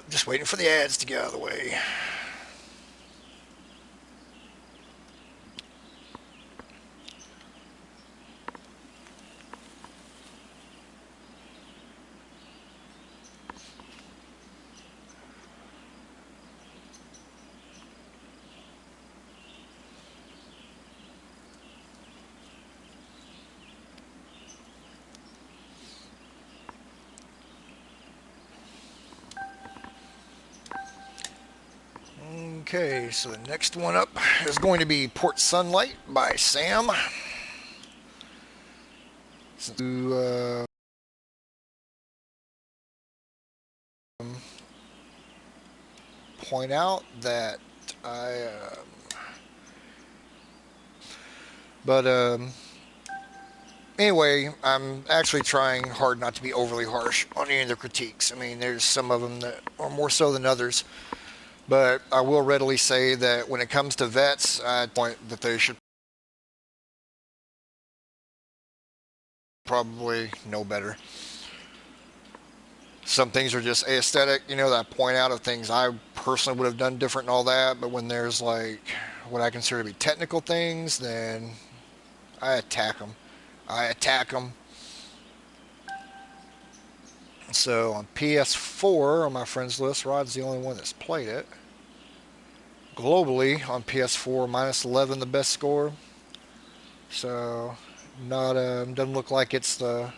Just waiting for the ads to get out of the way. Okay, so the next one up is going to be Port Sunlight by Sam. To point out that I, but anyway, I'm actually trying hard not to be overly harsh on any of the critiques. I mean, there's some of them that are more so than others, but I will readily say that when it comes to vets, I point that they should probably know better. Some things are just aesthetic, that I point out of things I personally would have done different and all that. But when there's like what I consider to be technical things, then I attack them. I attack them. So on PS4, on my friends list, Rod's the only one that's played it. Globally, on PS4, minus 11, the best score. So not doesn't look like it's the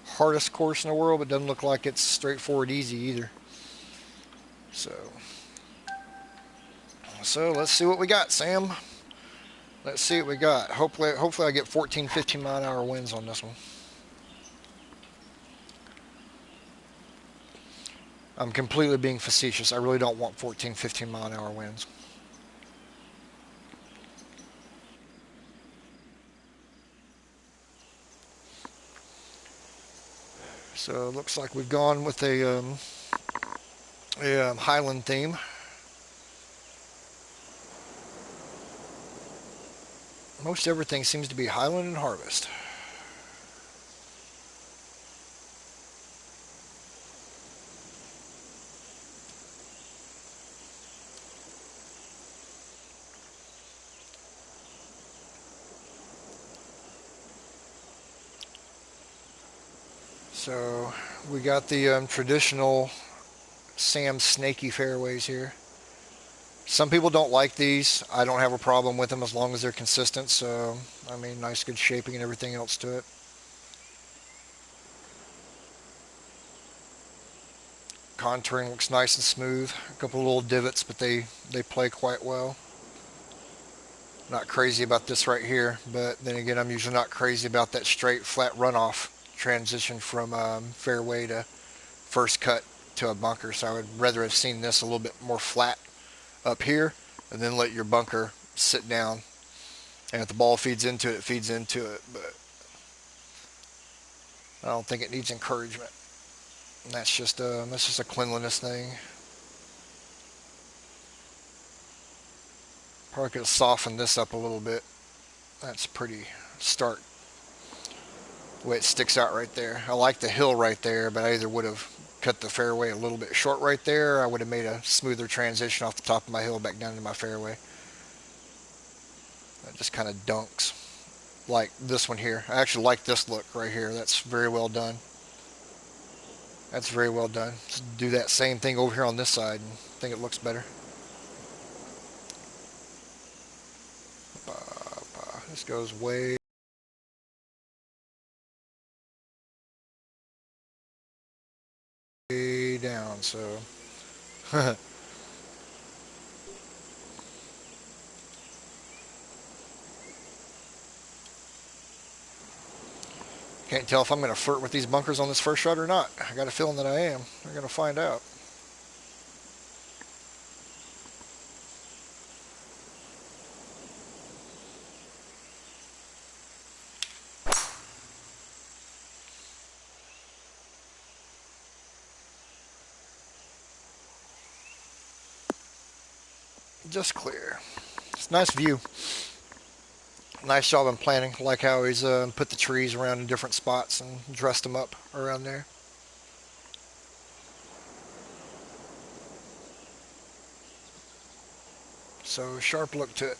hardest course in the world, but doesn't look like it's straightforward easy either. So let's see what we got, Sam. Let's see what we got. Hopefully I get 14, 15 mile an hour winds on this one. I'm completely being facetious. I really don't want 14, 15 mile an hour winds. So it looks like we've gone with a Highland theme. Most everything seems to be Highland and Harvest. So we got the traditional Sam snaky fairways here. Some people don't like these. I don't have a problem with them as long as they're consistent. So, I mean, nice good shaping and everything else to it. Contouring looks nice and smooth. A couple little divots, but they play quite well. Not crazy about this right here, but then again, I'm usually not crazy about that straight flat runoff transition from fairway to first cut to a bunker. So I would rather have seen this a little bit more flat up here, and then let your bunker sit down. And if the ball feeds into it, it feeds into it. But I don't think it needs encouragement. And that's just a cleanliness thing. Probably could have softened this up a little bit. That's pretty stark the way it sticks out right there. I like the hill right there, but I either would have cut the fairway a little bit short right there, or I would have made a smoother transition off the top of my hill back down to my fairway. That just kind of dunks. Like this one here. I actually like this look right here. That's very well done. That's very well done. Just do that same thing over here on this side and I think it looks better. This goes way down, so can't tell if I'm going to flirt with these bunkers on this first shot or not. I got a feeling that I am. We're going to find out. Just clear. It's a nice view. Nice job on planning. I like how he's put the trees around in different spots and dressed them up around there. So sharp look to it.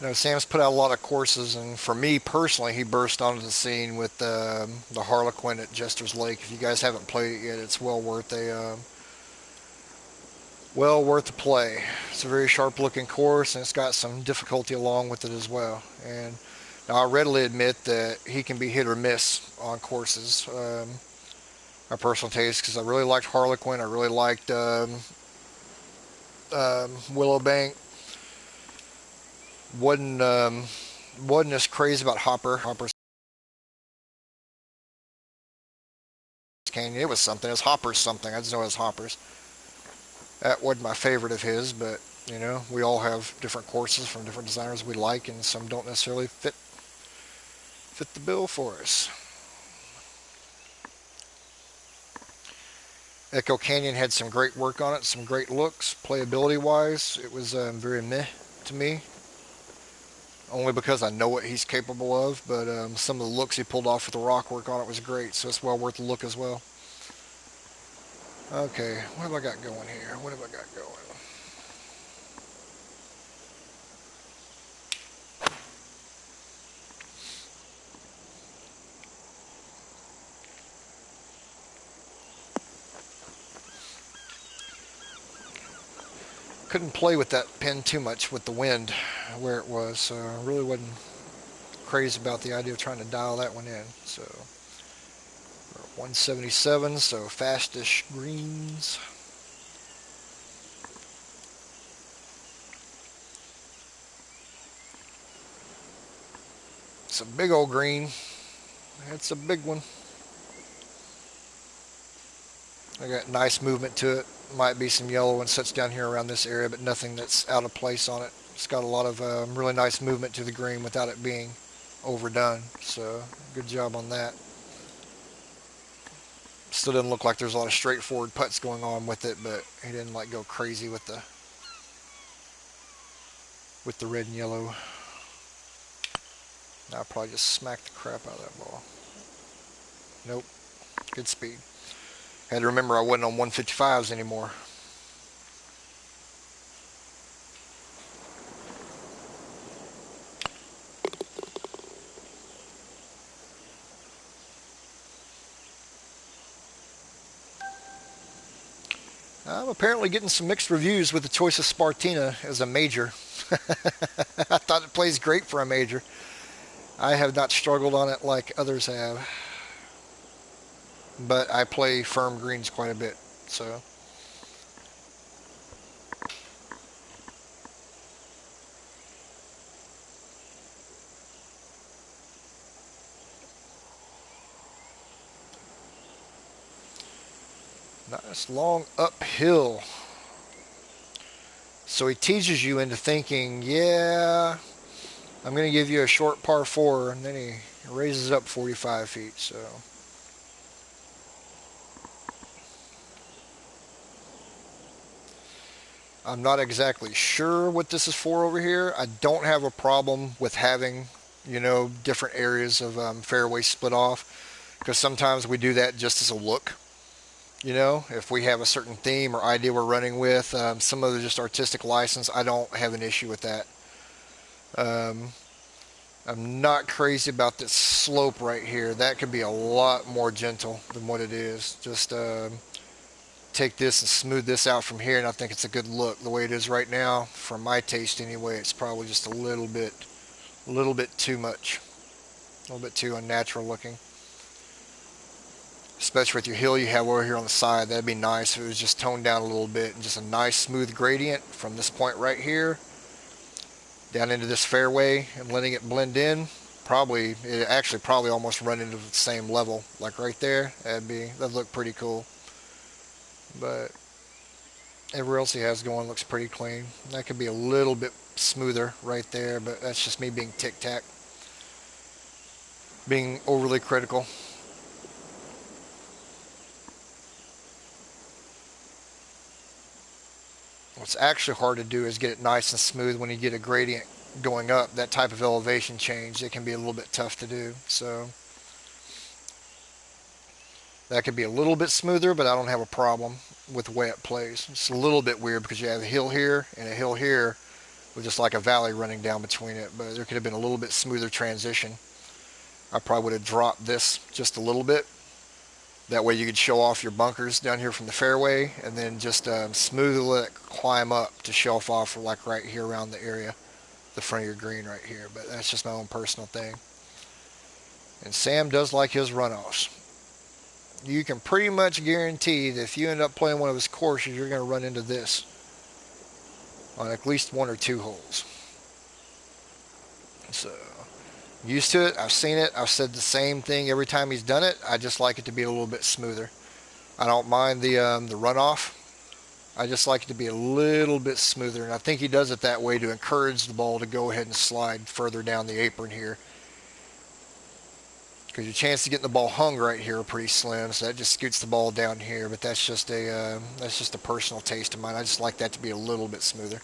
You know, Sam's put out a lot of courses, and for me personally, he burst onto the scene with the Harlequin at Jester's Lake. If you guys haven't played it yet, it's well worth the play. It's a very sharp looking course, and it's got some difficulty along with it as well. And now I readily admit that he can be hit or miss on courses. My personal taste, because I really liked Harlequin, I really liked Willowbank. wasn't um, wasn't as crazy about Hopper's Canyon. It was something. It was Hopper's something. I just know it was Hopper's. That wasn't my favorite of his, but you know, we all have different courses from different designers we like, and some don't necessarily fit the bill for us. Echo Canyon had some great work on it, some great looks, playability wise. It was very meh to me, only because I know what he's capable of. But some of the looks he pulled off with the rock work on it was great, so it's well worth the look as well. Okay, what have I got going here? What have I got going? Couldn't play with that pin too much with the wind where it was, so I really wasn't crazy about the idea of trying to dial that one in. So we're at 177, so fastish greens. It's a big old green. It's a big one. I got nice movement to it. Might be some yellow and such down here around this area, but nothing that's out of place on it. It's got a lot of really nice movement to the green without it being overdone. So good job on that. Still doesn't look like there's a lot of straightforward putts going on with it, but he didn't like go crazy with the red and yellow. I'll probably just smack the crap out of that ball. Nope. Good speed. Had to remember I wasn't on 155s anymore. I'm apparently getting some mixed reviews with the choice of Spartina as a major. I thought it plays great for a major. I have not struggled on it like others have, but I play firm greens quite a bit, so. Nice long uphill. So he teases you into thinking, yeah, I'm going to give you a short par 4, and then he raises up 45 feet, so. I'm not exactly sure what this is for over here. I don't have a problem with having, you know, different areas of fairway split off, because sometimes we do that just as a look. You know, if we have a certain theme or idea we're running with, some of the just artistic license, I don't have an issue with that. Um, I'm not crazy about this slope right here. That could be a lot more gentle than what it is. Just take this and smooth this out from here, and I think it's a good look. The way it is right now, for my taste anyway, it's probably just a little bit too much, a little bit too unnatural looking. Especially with your hill you have over here on the side, that'd be nice if it was just toned down a little bit and just a nice smooth gradient from this point right here down into this fairway and letting it blend in. It actually probably almost run into the same level, like right there. That'd look pretty cool. But everywhere else he has going looks pretty clean. That could be a little bit smoother right there, but that's just me being tic-tac, being overly critical. What's actually hard to do is get it nice and smooth when you get a gradient going up. That type of elevation change, it can be a little bit tough to do. So That could be a little bit smoother, but I don't have a problem with the way it plays. It's a little bit weird because you have a hill here and a hill here with just like a valley running down between it, but there could have been a little bit smoother transition. I probably would have dropped this just a little bit. That way you could show off your bunkers down here from the fairway and then just smoothly let it climb up to shelf off like right here around the area, the front of your green right here. But that's just my own personal thing. And Sam does like his runoffs. You can pretty much guarantee that if you end up playing one of his courses, you're going to run into this on at least one or two holes. So, used to it. I've seen it. I've said the same thing every time he's done it. I just like it to be a little bit smoother. I don't mind the runoff. I just like it to be a little bit smoother, and I think he does it that way to encourage the ball to go ahead and slide further down the apron here. Because your chance of getting the ball hung right here are pretty slim, so that just scoots the ball down here. But that's just a personal taste of mine. I just like that to be a little bit smoother.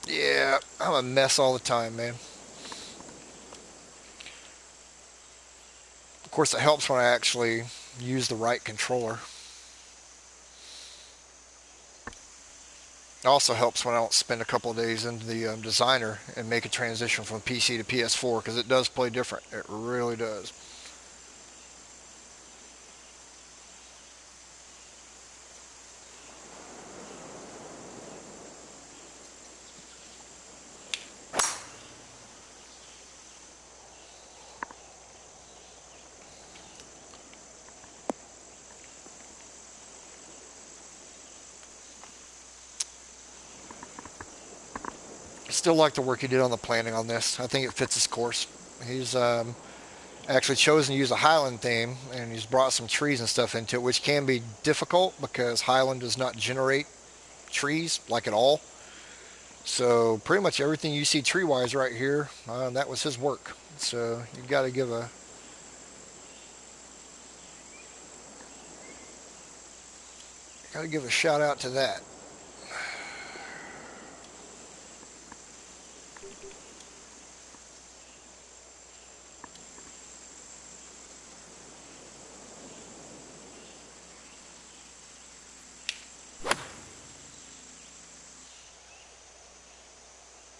Yeah, I'm a mess all the time, man. Of course, it helps when I actually use the right controller. It also helps when I don't spend a couple of days in the designer and make a transition from PC to PS4 because it does play different. It really does. Still like the work he did on the planning on this. I think it fits his course. He's actually chosen to use a Highland theme, and he's brought some trees and stuff into it, which can be difficult because Highland does not generate trees like at all. So pretty much everything you see tree-wise right here, that was his work. So you got to give a shout out to that.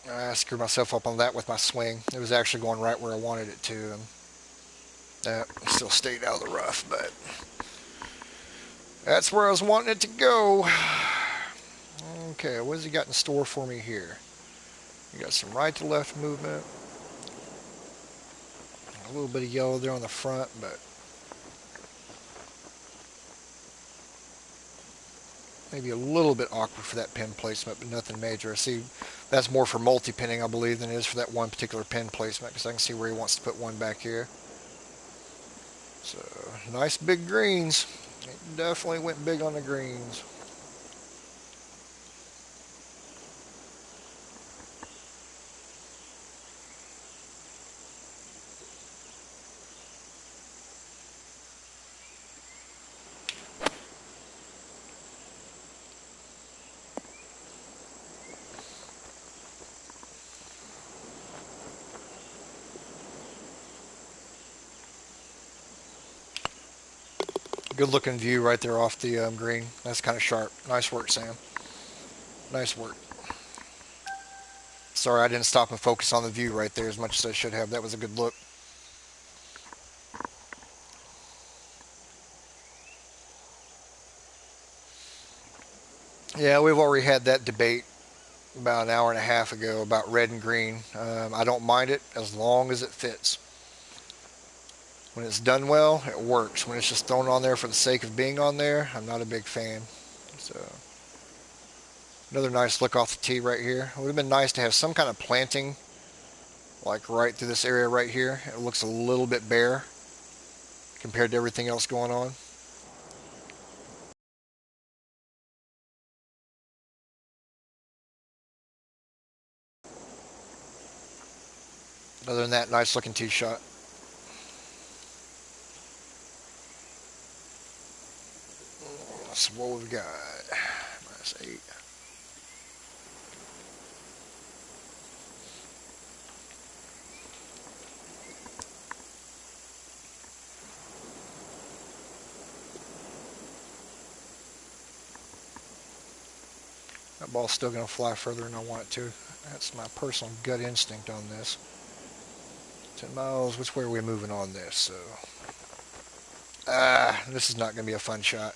I screwed myself up on that with my swing. It was actually going right where I wanted it to, and that still stayed out of the rough, but that's where I was wanting it to go. Okay, what has he got in store for me here? You got some right to left movement. A little bit of yellow there on the front, but maybe a little bit awkward for that pin placement, but nothing major. I see that's more for multi-pinning, I believe, than it is for that one particular pin placement, because I can see where he wants to put one back here. So, nice big greens. It definitely went big on the greens. Good looking view right there off the green. That's kind of sharp. Nice work, Sam. Nice work. Sorry I didn't stop and focus on the view right there as much as I should have. That was a good look. Yeah, we've already had that debate about an hour and a half ago about red and green. I don't mind it as long as it fits. When it's done well, it works. When it's just thrown on there for the sake of being on there, I'm not a big fan. So, another nice look off the tee right here. It would have been nice to have some kind of planting, like right through this area right here. It looks a little bit bare compared to everything else going on. Other than that, nice looking tee shot. That's what we've got. -8. That ball's still going to fly further than I want it to. That's my personal gut instinct on this. 10 miles, which way are we moving on this? So, this is not going to be a fun shot.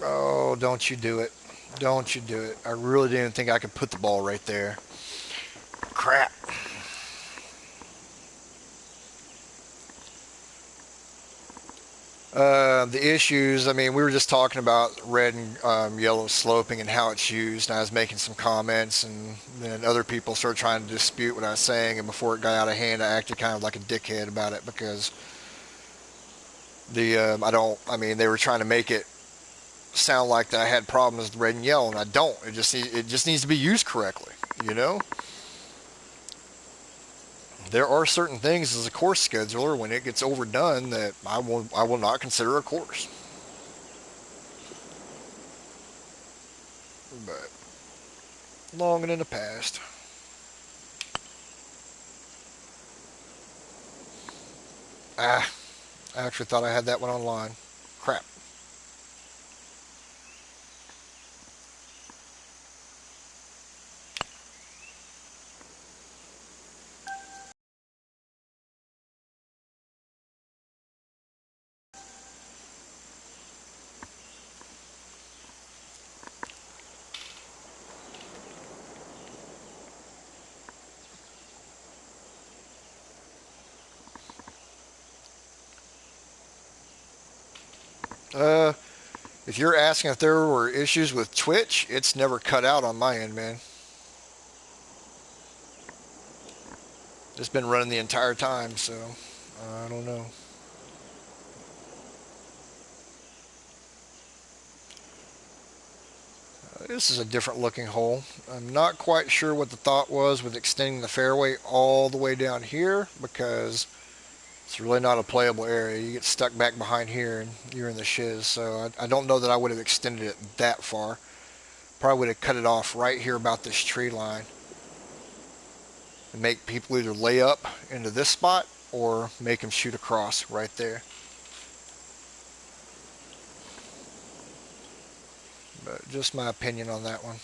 Oh, don't you do it. Don't you do it. I really didn't think I could put the ball right there. Crap. The issues, I mean, we were just talking about red and yellow sloping and how it's used. And I was making some comments, and then other people started trying to dispute what I was saying. And before it got out of hand, I acted kind of like a dickhead about it because I mean, they were trying to make it sound like that I had problems with red and yellow, and I don't. It just needs to be used correctly, you know? There are certain things as a course scheduler when it gets overdone that I will not consider a course. But long and in the past. Ah, I actually thought I had that one online. Crap. Uh, if you're asking if there were issues with Twitch, it's never cut out on my end, man. It's been running the entire time, so I don't know. This is a different looking hole. I'm not quite sure what the thought was with extending the fairway all the way down here because it's really not a playable area. You get stuck back behind here and you're in the shiz. So I don't know that I would have extended it that far. Probably would have cut it off right here about this tree line and make people either lay up into this spot or make them shoot across right there. But just my opinion on that one.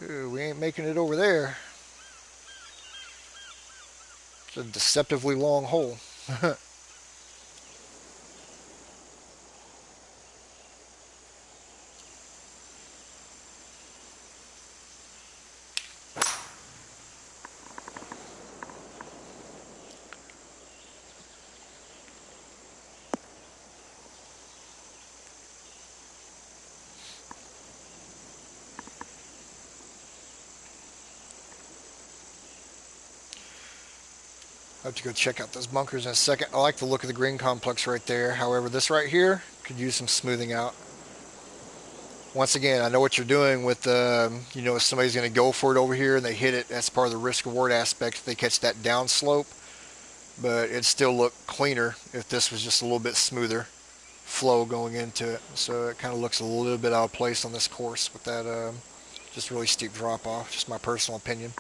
Ooh, we ain't making it over there. It's a deceptively long hole. I have to go check out those bunkers in a second. I like the look of the green complex right there. However, this right here could use some smoothing out. Once again, I know what you're doing with, if somebody's going to go for it over here and they hit it, that's part of the risk reward aspect if they catch that down slope. But it'd still look cleaner if this was just a little bit smoother flow going into it. So it kind of looks a little bit out of place on this course with that just really steep drop off. Just my personal opinion.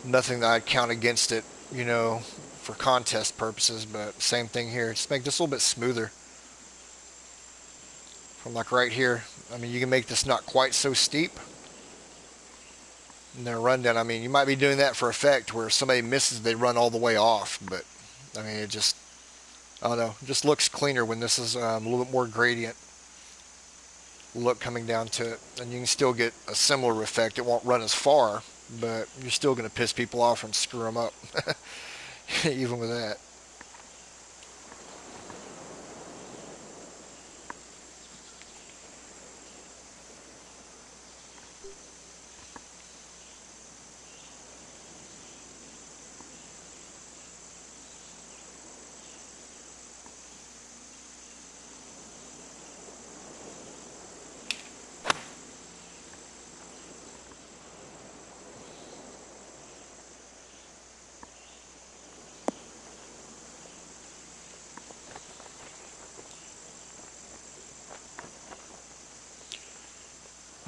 Nothing that I'd count against it, for contest purposes, but same thing here. Just make this a little bit smoother. From like right here, I mean, you can make this not quite so steep. And then a rundown, I mean, you might be doing that for effect where if somebody misses, they run all the way off. But, I mean, I don't know, it just looks cleaner when this is a little bit more gradient look coming down to it. And you can still get a similar effect. It won't run as far, but you're still going to piss people off and screw them up, even with that.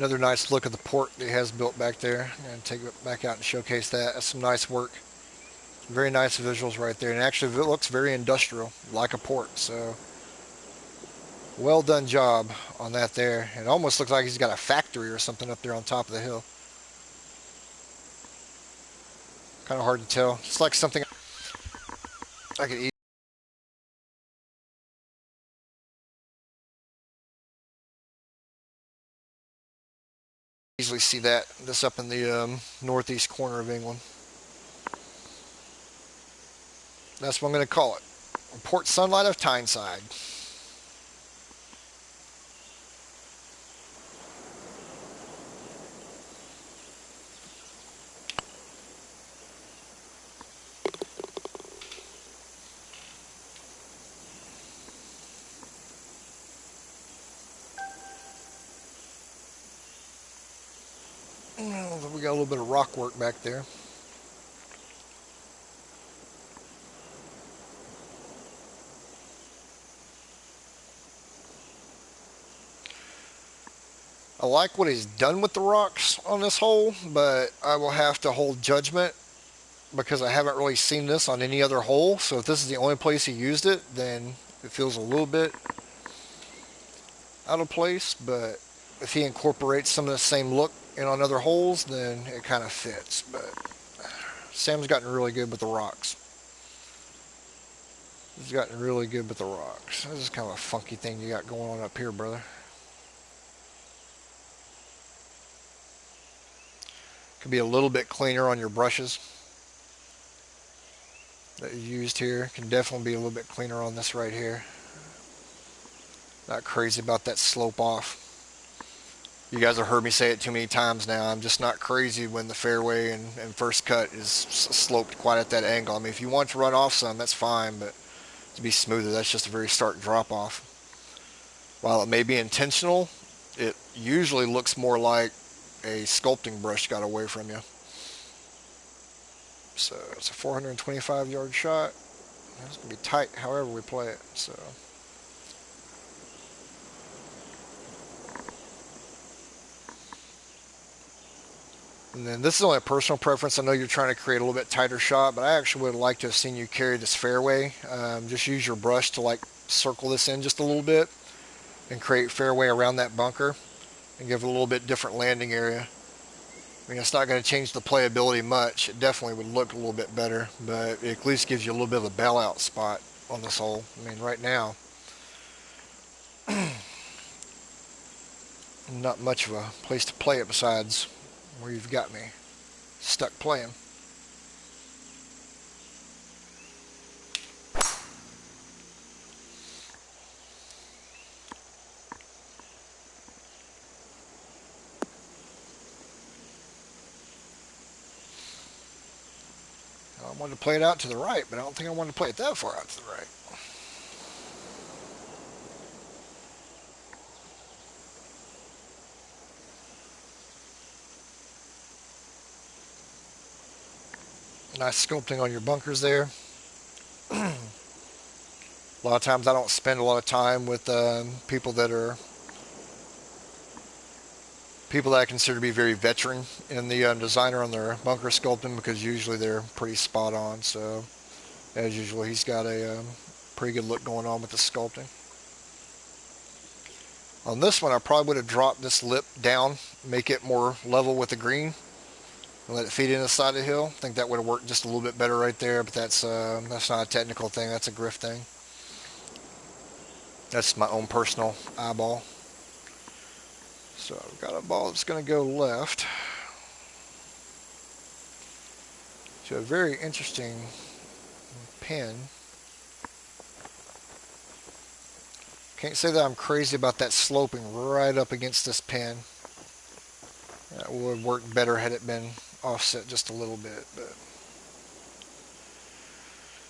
Another nice look at the port that he has built back there. I'm going to take it back out and showcase that. That's some nice work. Very nice visuals right there. And actually, it looks very industrial, like a port. So, well done job on that there. It almost looks like he's got a factory or something up there on top of the hill. Kind of hard to tell. It's like something I could easily see that. This up in the northeast corner of England. That's what I'm going to call it. Port Sunlight of Tyneside. We got a little bit of rock work back there. I like what he's done with the rocks on this hole, but I will have to hold judgment because I haven't really seen this on any other hole. So if this is the only place he used it, then it feels a little bit out of place. But if he incorporates some of the same look in on other holes, then it kind of fits. But Sam's gotten really good with the rocks. He's gotten really good with the rocks. This is kind of a funky thing you got going on up here, brother. Could be a little bit cleaner on your brushes that you used here. Can definitely be a little bit cleaner on this right here. Not crazy about that slope off. You guys have heard me say it too many times now. I'm just not crazy when the fairway and first cut is sloped quite at that angle. I mean, if you want to run off some, that's fine, but to be smoother, that's just a very stark drop off. While it may be intentional, it usually looks more like a sculpting brush got away from you. So it's a 425 yard shot. It's going to be tight however we play it. So. And then this is only a personal preference. I know you're trying to create a little bit tighter shot, but I actually would like to have seen you carry this fairway. Just use your brush to like circle this in just a little bit and create fairway around that bunker and give it a little bit different landing area. I mean, it's not going to change the playability much. It definitely would look a little bit better, but it at least gives you a little bit of a bailout spot on this hole. I mean, right now, not much of a place to play it besides where you've got me stuck playing. I wanted to play it out to the right, but I don't think I wanted to play it that far out to the right. Nice sculpting on your bunkers there. A lot of times I don't spend a lot of time with people that I consider to be very veteran in the designer on their bunker sculpting because usually they're pretty spot on. So as usual, he's got a pretty good look going on with the sculpting. On this one, I probably would have dropped this lip down, make it more level with the green, and let it feed in the side of the hill. I think that would have worked just a little bit better right there, but that's not a technical thing. That's a griff thing. That's my own personal eyeball. So I've got a ball that's going to go left to a very interesting pin. Can't say that I'm crazy about that sloping right up against this pin. That would work better had it been offset just a little bit. But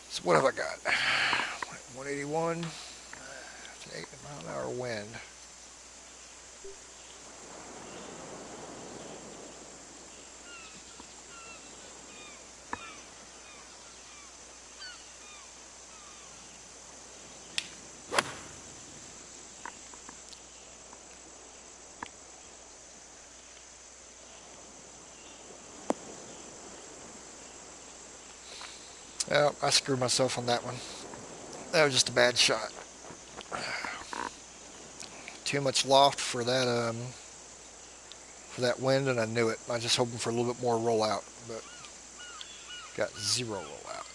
so what have I got? 181, 8 mile an hour wind. Oh, I screwed myself on that one. That was just a bad shot. Too much loft for that wind, and I knew it. I was just hoping for a little bit more rollout, but got zero rollout.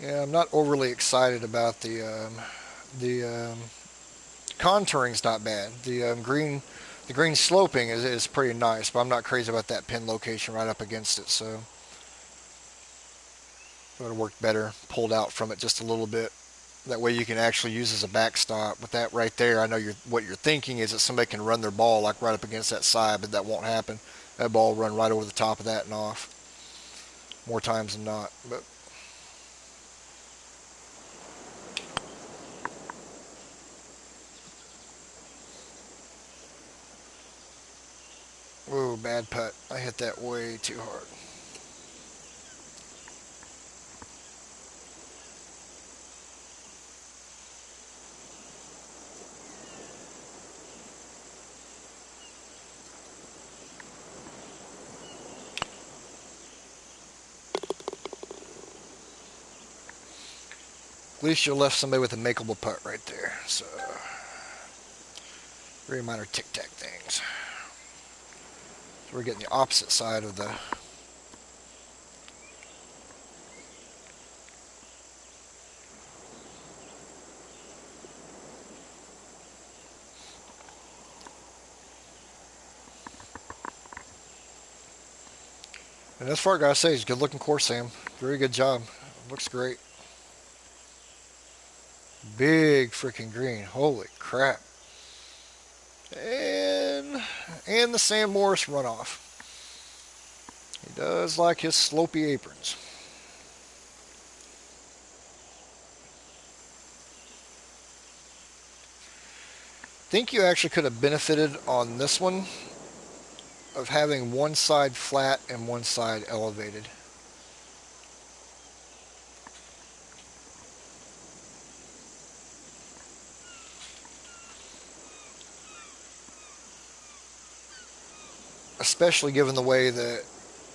Yeah, I'm not overly excited about the contouring's not bad. The green sloping is pretty nice, but I'm not crazy about that pin location right up against it. So it would have worked better pulled out from it just a little bit. That way you can actually use as a backstop. With that right there, I know what you're thinking is that somebody can run their ball like right up against that side, but that won't happen. That ball will run right over the top of that and off more times than not. But whoa, bad putt. I hit that way too hard. At least you left somebody with a makeable putt right there. So very minor tic-tac things. So we're getting the opposite side of the. And as far as I gotta say, it's a good looking course, Sam. Very good job. Looks great. Big freaking green. Holy crap. And the Sam Morris runoff. He does like his slopey aprons. Think you actually could have benefited on this one of having one side flat and one side elevated. Especially given the way that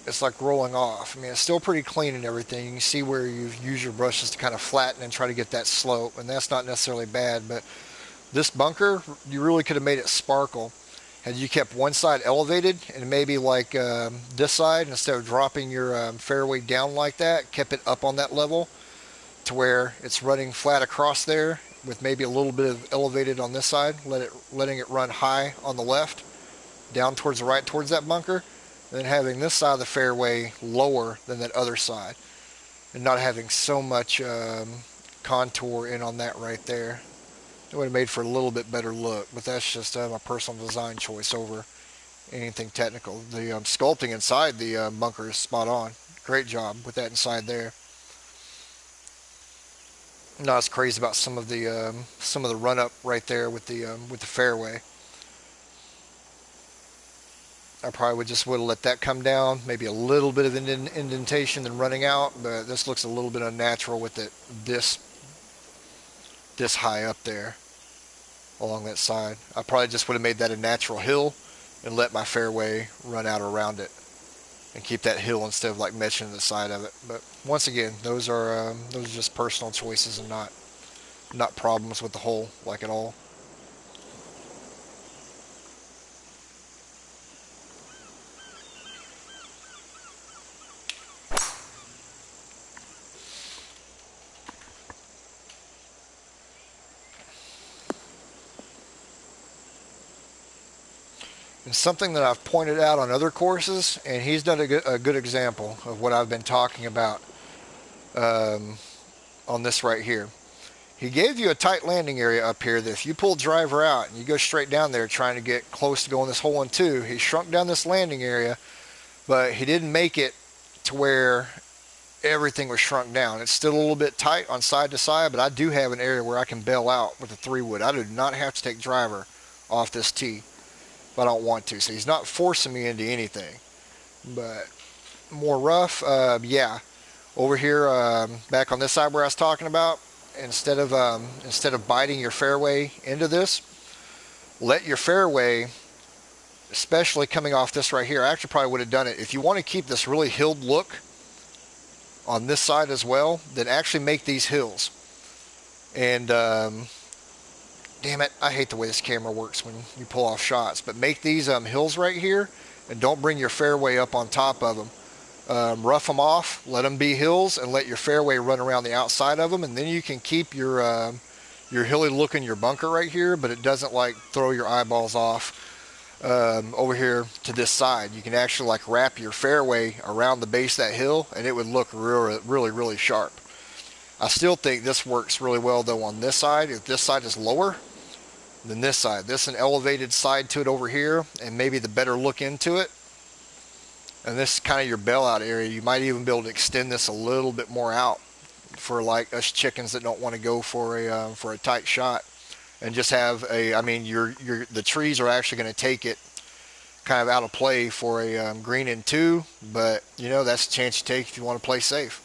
it's like rolling off. I mean, it's still pretty clean and everything. You can see where you've used your brushes to kind of flatten and try to get that slope, and that's not necessarily bad, but this bunker, you really could have made it sparkle. Had you kept one side elevated and maybe like this side, instead of dropping your fairway down like that, kept it up on that level to where it's running flat across there with maybe a little bit of elevated on this side, letting it run high on the left, down towards the right towards that bunker, and then having this side of the fairway lower than that other side, and not having so much contour in on that right there. It would have made for a little bit better look, but that's just my personal design choice over anything technical. The sculpting inside the bunker is spot on. Great job with that inside there. Not as crazy about some of the run up right there with the fairway. I probably would have let that come down, maybe a little bit of indentation than running out, but this looks a little bit unnatural with it this high up there along that side. I probably just would have made that a natural hill and let my fairway run out around it and keep that hill instead of like meshing the side of it. But once again, those are just personal choices and not problems with the hole like at all. And something that I've pointed out on other courses, and he's done a good example of what I've been talking about on this right here. He gave you a tight landing area up here that if you pull driver out and you go straight down there trying to get close to going this hole in two, he shrunk down this landing area, but he didn't make it to where everything was shrunk down. It's still a little bit tight on side to side, but I do have an area where I can bail out with a 3-wood. I do not have to take driver off this tee if I don't want to. So he's not forcing me into anything. But more rough, yeah. Over here, back on this side where I was talking about, instead of biting your fairway into this, let your fairway, especially coming off this right here. I actually probably would have done it if you want to keep this really hilled look on this side as well. Then actually make these hills. And damn it, I hate the way this camera works when you pull off shots. But make these hills right here, and don't bring your fairway up on top of them. Rough them off, let them be hills, and let your fairway run around the outside of them, and then you can keep your hilly look in your bunker right here, but it doesn't like throw your eyeballs off over here to this side. You can actually like wrap your fairway around the base of that hill, and it would look really, really, really sharp. I still think this works really well though on this side. If this side is lower than this side, this an elevated side to it over here, and maybe the better look into it. And this is kind of your bailout area. You might even be able to extend this a little bit more out for like us chickens that don't want to go for a tight shot, and just have a. I mean, the trees are actually going to take it kind of out of play for a green in two, but you know that's a chance you take if you want to play safe.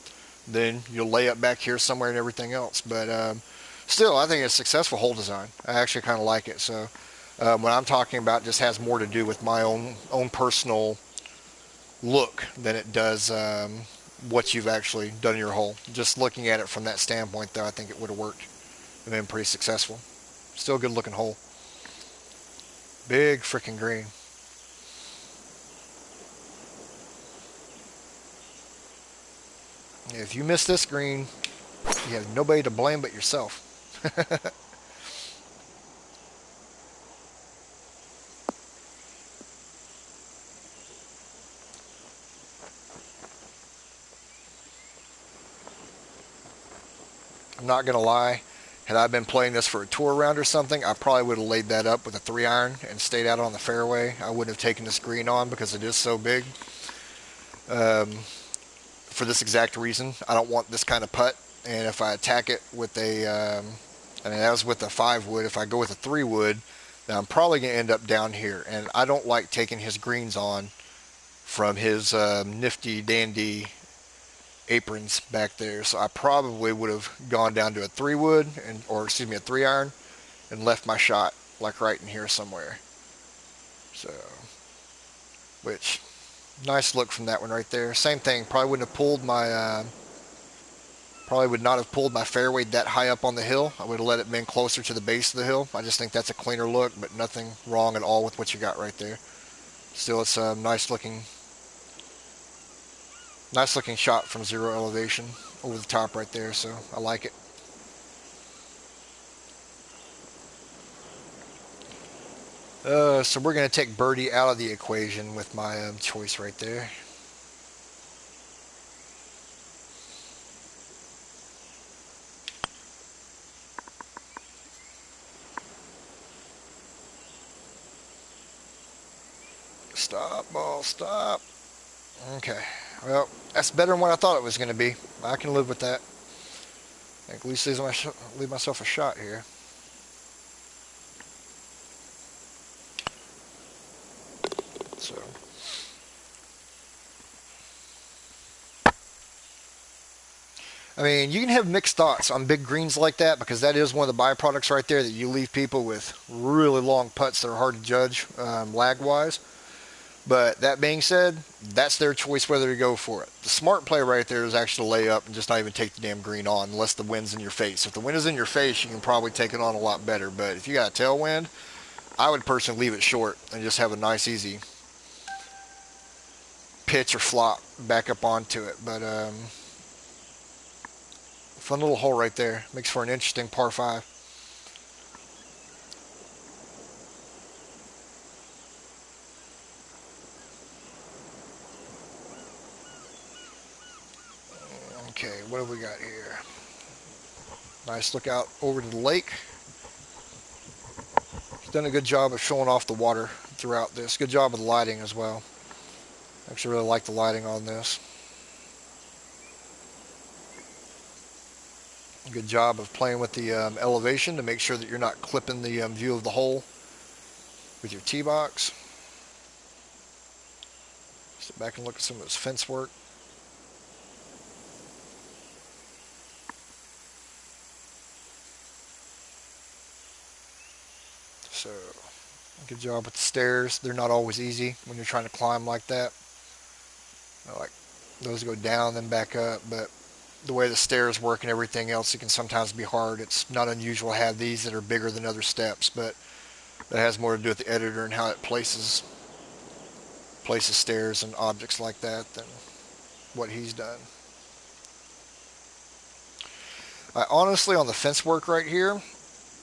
Then you'll lay up back here somewhere and everything else. But still, I think it's a successful hole design. I actually kind of like it. So what I'm talking about just has more to do with my own personal look than it does what you've actually done in your hole. Just looking at it from that standpoint, though, I think it would have worked and been pretty successful. Still a good looking hole. Big freaking green. If you miss this green, you have nobody to blame but yourself. I'm not going to lie. Had I been playing this for a tour round or something, I probably would have laid that up with a 3-iron and stayed out on the fairway. I wouldn't have taken this green on because it is so big. For this exact reason, I don't want this kind of putt. And if I attack it with I mean, that was with a 5 wood. If I go with a 3 wood, then I'm probably going to end up down here. And I don't like taking his greens on from his nifty dandy aprons back there. So I probably would have gone down to a 3 wood, or excuse me, a 3-iron, and left my shot like right in here somewhere. So, which, nice look from that one right there. Same thing, probably wouldn't have pulled my, probably would not have pulled my fairway that high up on the hill. I would have let it been closer to the base of the hill. I just think that's a cleaner look, but nothing wrong at all with what you got right there. Still, it's a nice looking shot from zero elevation over the top right there, so I like it. So we're going to take birdie out of the equation with my choice right there. Stop, ball, stop. Okay, well, that's better than what I thought it was going to be. I can live with that. I can at least leave myself a shot here. So, I mean, you can have mixed thoughts on big greens like that, because that is one of the byproducts right there, that you leave people with really long putts that are hard to judge lag-wise. But that being said, that's their choice whether to go for it. The smart play right there is actually to lay up and just not even take the damn green on unless the wind's in your face. If the wind is in your face, you can probably take it on a lot better. But if you got a tailwind, I would personally leave it short and just have a nice, easy pitch or flop back up onto it. But fun little hole right there. Makes for an interesting par 5. Okay, what have we got here? Nice look out over to the lake. He's done a good job of showing off the water throughout this. Good job with the lighting as well. Actually really like the lighting on this. Good job of playing with the elevation to make sure that you're not clipping the view of the hole with your tee box. Sit back and look at some of this fence work. So good job with the stairs. They're not always easy when you're trying to climb like that. Like those go down then back up, but the way the stairs work and everything else, it can sometimes be hard. It's not unusual to have these that are bigger than other steps, but that has more to do with the editor and how it places stairs and objects like that than what he's done. I honestly, on the fence work right here,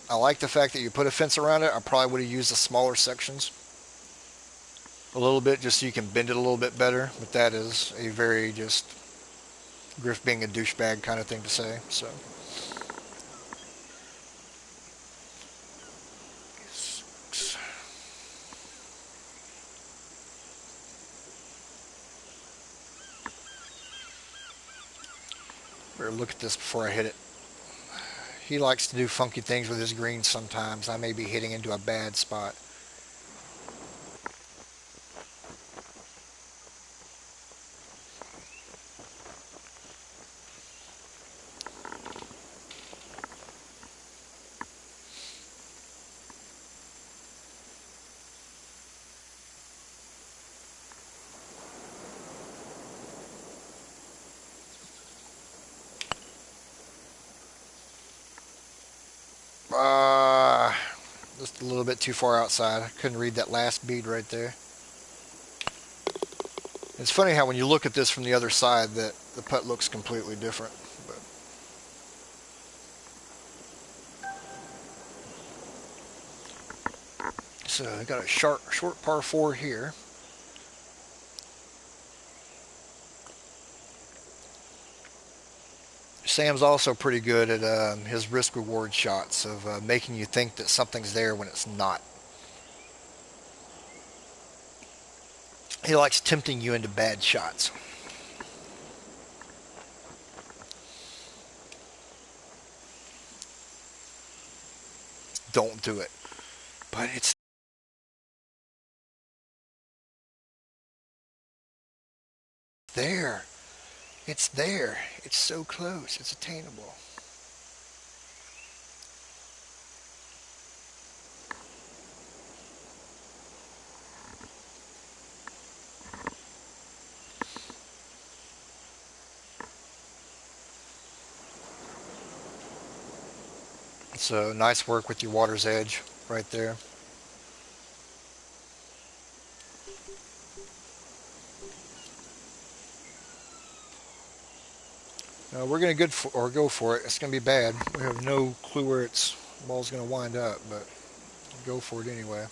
I like the fact that you put a fence around it. I probably would have used the smaller sections a little bit just so you can bend it a little bit better, but that is a very just Griff being a douchebag kind of thing to say. So better look at this before I hit it. He likes to do funky things with his greens sometimes. I may be hitting into a bad spot. Uh, just a little bit too far outside. I couldn't read that last bead right there. It's funny how when you look at this from the other side that the putt looks completely different. But so I got a short par 4 here. Sam's also pretty good at his risk reward shots of making you think that something's there when it's not. He likes tempting you into bad shots. Don't do it. But it's there. It's there. It's so close. It's attainable. So nice work with your water's edge right there. We're going to go for it. It's going to be bad. We have no clue where its ball's going to wind up, but go for it anyway.